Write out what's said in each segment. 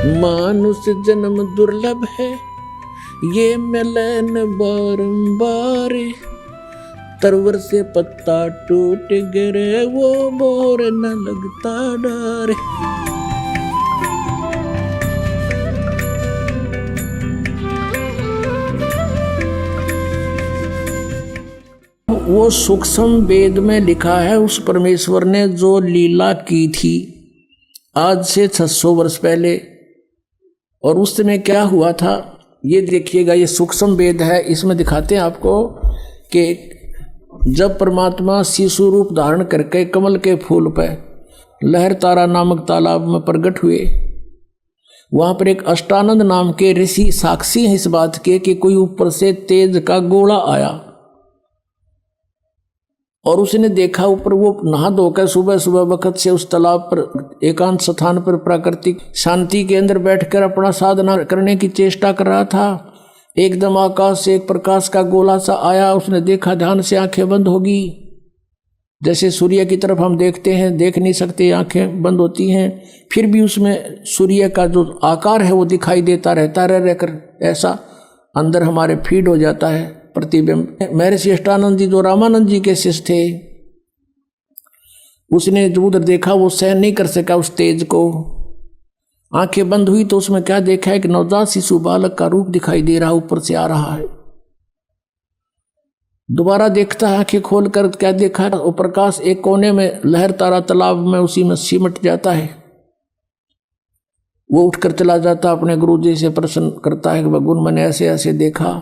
मानुष जन्म दुर्लभ है, ये मिलन बारंबार। तरवर से पत्ता टूट गिरे, वो मोर न लगता डर। वो सूक्ष्म वेद में लिखा है, उस परमेश्वर ने जो लीला की थी आज से 600 वर्ष पहले, और उस समय क्या हुआ था ये देखिएगा। ये सूक्ष्म वेद है, इसमें दिखाते हैं आपको कि जब परमात्मा शिशु रूप धारण करके कमल के फूल पर लहर तारा नामक तालाब में प्रकट हुए, वहां पर एक अष्टानंद नाम के ऋषि साक्षी हैं इस बात के कि कोई ऊपर से तेज का गोला आया और उसने देखा ऊपर वो नहा धोकर सुबह सुबह वक्त से उस तालाब पर एकांत स्थान पर प्राकृतिक शांति के अंदर बैठकर अपना साधना करने की चेष्टा कर रहा था। एकदम आकाश से एक प्रकाश का गोला सा आया, उसने देखा, ध्यान से आंखें बंद होगी। जैसे सूर्य की तरफ हम देखते हैं, देख नहीं सकते, आंखें बंद होती हैं, फिर भी उसमें सूर्य का जो आकार है वो दिखाई देता रहता रहकर ऐसा अंदर हमारे फीड हो जाता है प्रतिबिंब। महर्षि अष्टानंद जी जो रामानंद जी के शिष्य थे, उसने जो उधर देखा वो सहन नहीं कर सका उस तेज को। आंखें बंद हुई तो उसमें क्या देखा है कि नवजात शिशु बालक का रूप दिखाई दे रहा, ऊपर से आ रहा है। दोबारा देखता है, आंखें खोलकर क्या देखा, वो प्रकाश एक कोने में लहर तारा तालाब में उसी में सिमट जाता है। वो उठकर चला जाता, अपने गुरु जी से प्रश्न करता है कि भगवान मैंने ऐसे ऐसे देखा।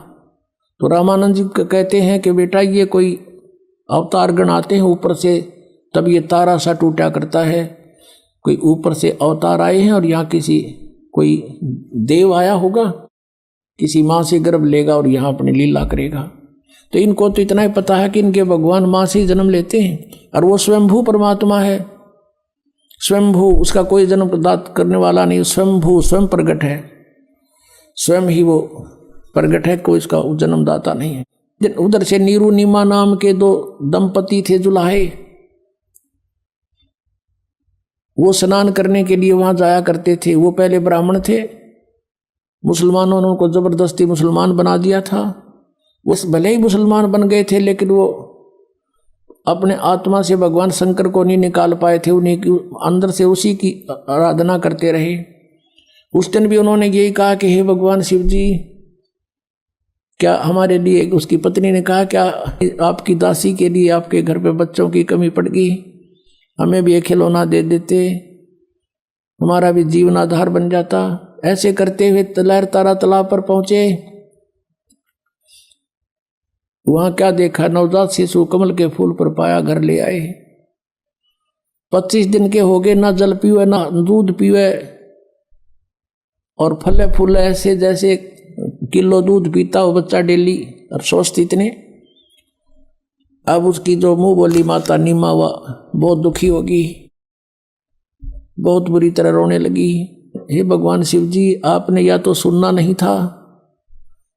तो रामानंद जी कहते हैं कि बेटा ये कोई अवतार गण आते हैं ऊपर से, तब ये तारा सा टूटा करता है। कोई ऊपर से अवतार आए हैं और यहाँ किसी कोई देव आया होगा, किसी माँ से गर्भ लेगा और यहाँ अपनी लीला करेगा। तो इनको तो इतना ही पता है कि इनके भगवान माँ से ही जन्म लेते हैं और वो स्वयंभू परमात्मा है। स्वयंभू, उसका कोई जन्म प्रदान करने वाला नहीं, स्वयंभू स्वयं प्रगट है, स्वयं ही वो प्रगट है, कोई इसका जन्मदाता नहीं है। उधर से नीरू नीमा नाम के दो दंपति थे जुलाहे, वो स्नान करने के लिए वहां जाया करते थे। वो पहले ब्राह्मण थे, मुसलमानों ने उनको जबरदस्ती मुसलमान बना दिया था। वो भले ही मुसलमान बन गए थे लेकिन वो अपने आत्मा से भगवान शंकर को नहीं निकाल पाए थे, उन्हीं की अंदर से उसी की आराधना करते रहे। उस दिन भी उन्होंने यही कहा कि हे भगवान शिव जी, क्या हमारे लिए, उसकी पत्नी ने कहा, क्या आपकी दासी के लिए आपके घर पे बच्चों की कमी पड़ गई, हमें भी एक खिलौना दे देते, हमारा भी जीवन आधार बन जाता। ऐसे करते हुए लहर तारा तालाब पर पहुंचे। वहां क्या देखा, नवजात शिशु कमल के फूल पर पाया, घर ले आए। 25 दिन के हो गए, ना जल पीवे ना दूध पीवे, और फले फूले ऐसे जैसे किलो दूध पीता हो बच्चा डेली, और स्वस्थ इतने। अब उसकी जो मुंह बोली माता नीमा बहुत दुखी होगी, बहुत बुरी तरह रोने लगी। हे भगवान शिव जी, आपने या तो सुनना नहीं था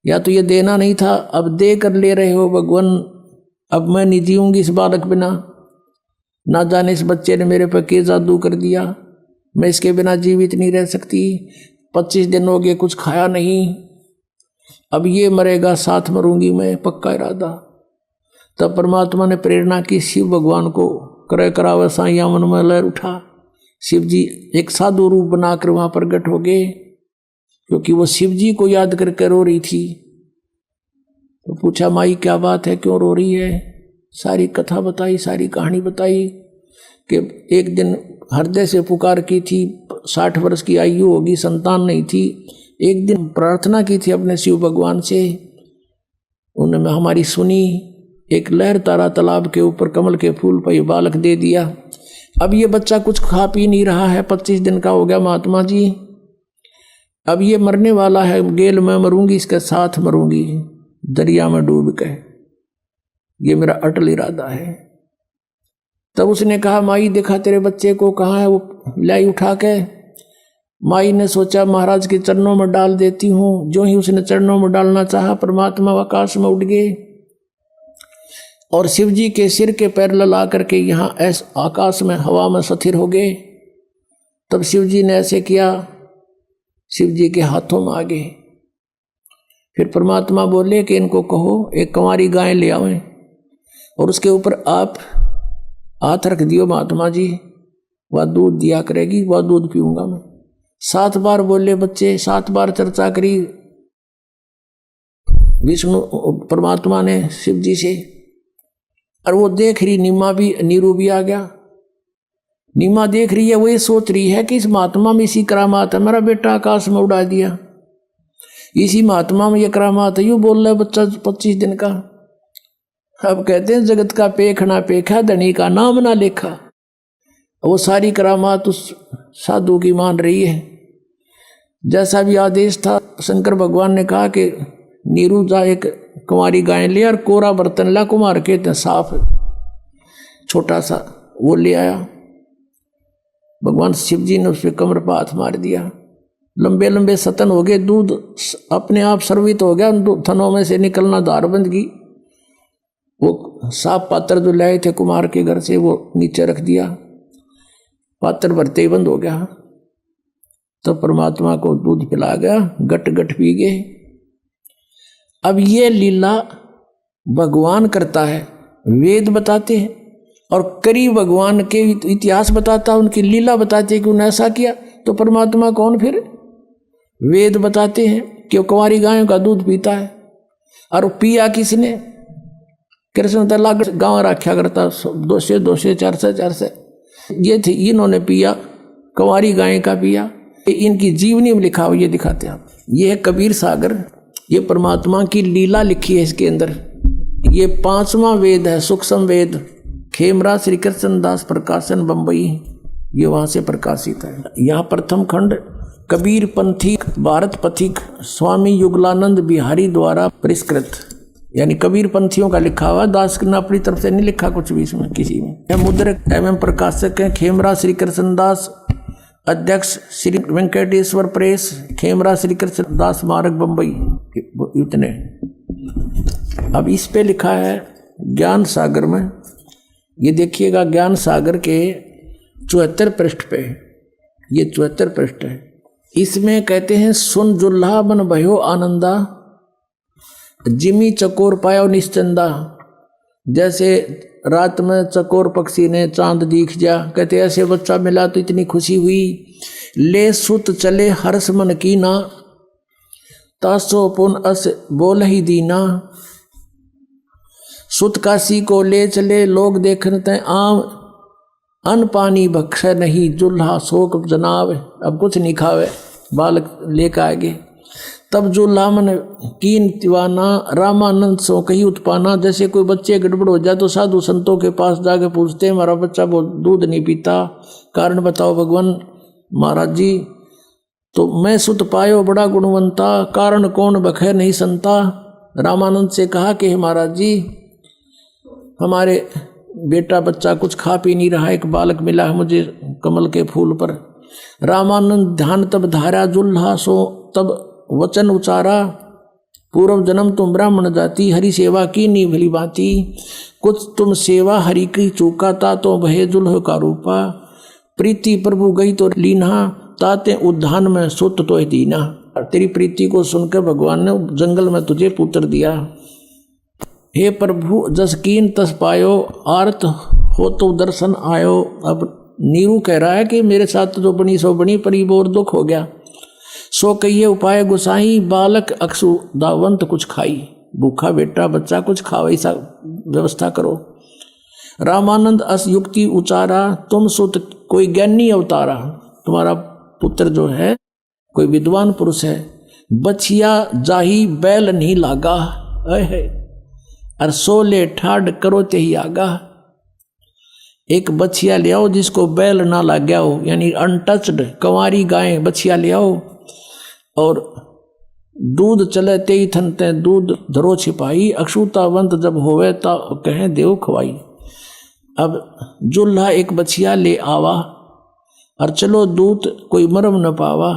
या तो ये देना नहीं था, अब दे कर ले रहे हो भगवान। अब मैं नहीं जीऊंगी इस बालक बिना, ना जाने इस बच्चे ने मेरे पर क्या जादू कर दिया, मैं इसके बिना जीवित नहीं रह सकती। 25 दिन हो गए, कुछ खाया नहीं, अब ये मरेगा, साथ मरूंगी मैं, पक्का इरादा। तब परमात्मा ने प्रेरणा की, शिव भगवान को करे करावे साइया मन में लहर उठा। शिव जी एक साधु रूप बनाकर वहां प्रकट हो गए, क्योंकि वो शिव जी को याद करके रो रही थी। तो पूछा, माई क्या बात है, क्यों रो रही है? सारी कथा बताई, सारी कहानी बताई कि एक दिन हृदय से पुकार की थी, 60 वर्ष की आयु होगी, संतान नहीं थी। एक दिन प्रार्थना की थी अपने शिव भगवान से, उन्होंने हमारी सुनी। एक लहर तारा तालाब के ऊपर कमल के फूल पर बालक दे दिया। अब ये बच्चा कुछ खा पी नहीं रहा है, 25 दिन का हो गया महात्मा जी, अब ये मरने वाला है, गेल मैं मरूंगी, इसके साथ मरूंगी, दरिया में डूब के, ये मेरा अटल इरादा है। तब उसने कहा, माई देखा तेरे बच्चे को, कहाँ है? वो लाई उठा के माई ने सोचा महाराज के चरणों में डाल देती हूँ। जो ही उसने चरणों में डालना चाहा, परमात्मा आकाश में उड़ गए और शिव जी के सिर के पैर ला करके यहाँ ऐसे आकाश में हवा में स्थिर हो गए। तब शिव जी ने ऐसे किया, शिव जी के हाथों में आ गए। फिर परमात्मा बोले कि इनको कहो एक कंवारी गाय ले आवें और उसके ऊपर आप हाथ रख दियो महात्मा जी, वह दूध दिया करेगी, वह दूध पीऊंगा मैं। 7 बार बोले बच्चे, 7 बार चर्चा करी विष्णु परमात्मा ने शिव जी से। और वो देख रही नीरू भी आ गया। नीमा देख रही है, वो ये सोच रही है कि इस महात्मा में इसी करामात है, मेरा बेटा आकाश में उड़ा दिया, इसी महात्मा में ये करामात है। यूँ बोल रहा है बच्चा 25 दिन का। अब कहते हैं जगत का पेख ना पेखा, धनी का नाम ना लेखा। वो सारी करामात उस साधु की मान रही है। जैसा भी आदेश था, शंकर भगवान ने कहा कि नीरू जा एक कुंवारी गाय ले और कोरा बर्तन ला, कुमार के साफ छोटा सा वो ले आया। भगवान शिव जी ने उस पर कमर पर हाथ मार दिया। लंबे लंबे सतन हो गए, दूध अपने आप सर्वित हो गया, उन थनों में से निकलना धार बंद की। वो साफ पात्र जो लाए थे कुमार के घर से, वो नीचे रख दिया, पात्र भरते ही बंद हो गया। तो परमात्मा को दूध पिला गया, गट गट पी गए। अब ये लीला भगवान करता है, वेद बताते हैं, और करी भगवान के इतिहास बताता, उनकी लीला बताते कि उन्होंने ऐसा किया। तो परमात्मा कौन फिर? वेद बताते हैं कि वो कुंवारी गायों का दूध पीता है। और पिया किसने? कृष्ण तलाक गाँव रखा करता, 200 400 ये थे, इन्होंने पिया, कुंवारी गाय का पिया। इनकी जीवनी में लिखा हुआ ये दिखाते हैं। ये है कबीर सागर, ये परमात्मा की लीला लिखी है इसके अंदर। ये 5वां वेद है, सूक्ष्म वेद, खेमरा श्री कृष्ण दास प्रकाशन बंबई, ये वहाँ से प्रकाशित है। यहाँ प्रथम खंड कबीर पंथी भारत पथिक स्वामी युगलानंद बिहारी द्वारा परिष्कृत, यानी कबीर पंथियों का लिखा हुआ। दास ने अपनी तरफ से नहीं लिखा कुछ भी इसमें किसी में। यह मुद्रक एवं प्रकाशक है खेमरा श्री कृष्ण दास, अध्यक्ष श्री वेंकटेश्वर प्रेस, खेमरा श्री कृष्ण दास मार्ग बंबई, इतने। अब इस पे लिखा है ज्ञान सागर में, ये देखिएगा ज्ञान सागर के 74 पृष्ठ पे, ये 74 पृष्ठ है। इसमें कहते हैं सुन जुल्हा बन भयो आनंदा, जिमी चकोर पायो निश्चंदा। जैसे रात में चकोर पक्षी ने चांद दीख जा, कहते ऐसे बच्चा मिला तो इतनी खुशी हुई। ले सुत चले हर्ष मन की ना, तासो पुन अस बोल ही दीना। सुत काशी को ले चले लोग देखते आम, अन्न पानी बख्श नहीं जुल्हा शोक जनाब। अब कुछ नहीं खावे, बालक लेकर आगे। तब जुल्हा मन कीन दीवाना, रामानंद सो कही उत्पाना। जैसे कोई बच्चे गड़बड़ हो जाए तो साधु संतों के पास जाके पूछते हैं, हमारा बच्चा वो दूध नहीं पीता, कारण बताओ भगवान। महाराज जी तो मैं सुत पायो बड़ा गुणवंता, कारण कौन बखे नहीं संता। रामानंद से कहा कि महाराज जी हमारे बेटा बच्चा कुछ खा पी नहीं रहा, एक बालक मिला है मुझे कमल के फूल पर। रामानंद ध्यान तब धारा जुल्हा सो तब वचन उचारा, पूर्व जन्म तुम ब्राह्मण जाति, हरि सेवा की नी भली बाती। कुछ तुम सेवा हरि की चूका ता, तो भय जुल्ह का रूपा। प्रीति प्रभु गई तो लीना, ताते उद्यान में सुत तो दीना। तेरी प्रीति को सुनकर भगवान ने जंगल में तुझे पुत्र दिया। हे प्रभु जस कीन तस पायो, आर्त हो तो दर्शन आयो। अब नीरू कह रहा है कि मेरे साथ जो बनी सो बनी, पर ये और दुख हो गया। सो कहिए उपाय गुसाई, बालक अक्षु दावंत कुछ खाई। भूखा बेटा बच्चा कुछ खाओ, ऐसा व्यवस्था करो। रामानंद अस युक्ति उचारा, तुम सुत कोई ज्ञानी अवतारा। तुम्हारा पुत्र जो है कोई विद्वान पुरुष है। बछिया जाही बैल नहीं लागा, और सोले ठाड करो ते ही आगा। एक बछिया ले आओ जिसको बैल ना लग गया हो, यानी अनटच्ड कंवारी गाय बछिया ले आओ। और दूध चले ते ही थनते दूध धरो छिपाई, अक्षुतावंत जब होवे ता कहें देव खवाई। अब जुल्हा एक बछिया ले आवा, और चलो दूत कोई मरम न पावा।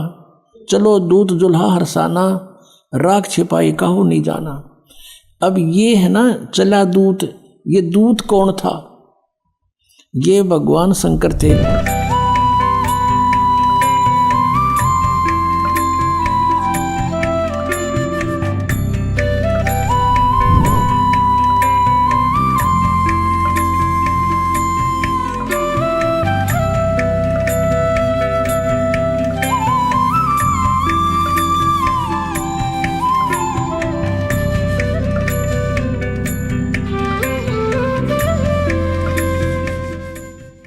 चलो दूत जुल्हा हरसाना, राख छिपाई काहू नहीं जाना। अब ये है ना चला दूत, ये दूत कौन था? ये भगवान शंकर थे।